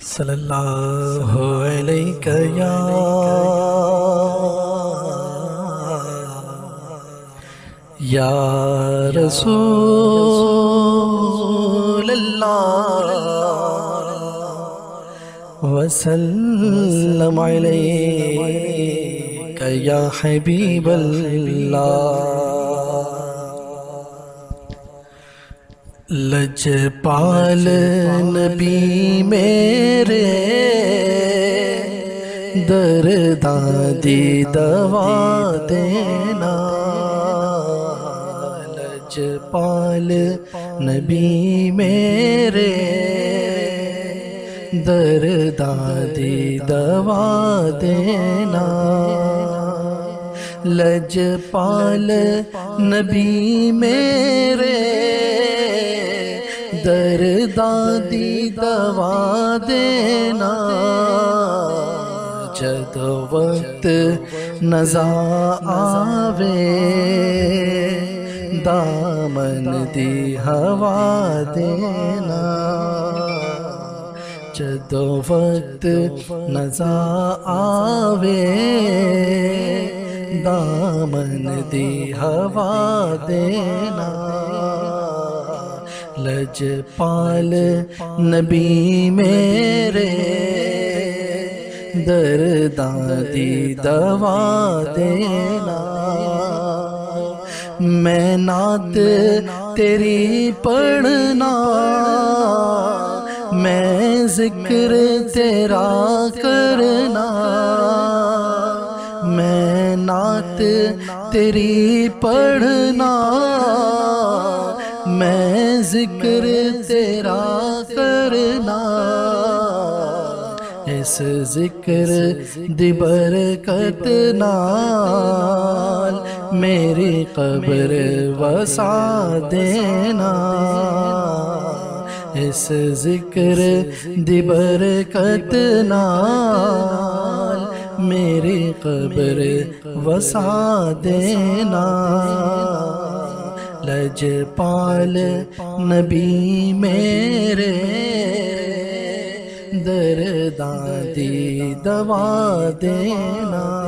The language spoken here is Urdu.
صلی اللہ علیہ یا رسول اللہ وسلم علیک یا حبیب اللہ۔ لجپال نبی میرے درداں دی دوا دینا، لجپال نبی میرے درداں دی دوا دینا، لجپال نبی میرے درداں دی دوا دینا، جد وقت نزا آوے دامن دی ہوا دینا، جد وقت نزا آوے دامن دی ہوا دینا، لجپال نبی میرے درداں دی دوا دینا، میں نعت تیری پڑھنا، میں ذکر تیرا کرنا، میں نعت تیری پڑھنا، میں ذکر تیرا کرنا، اس ذکر دی برکت نال میری قبر وسا دینا، اس ذکر دی برکت نال میری قبر وسا دینا، لجپال نبی میرے درداں دی دوا دینا۔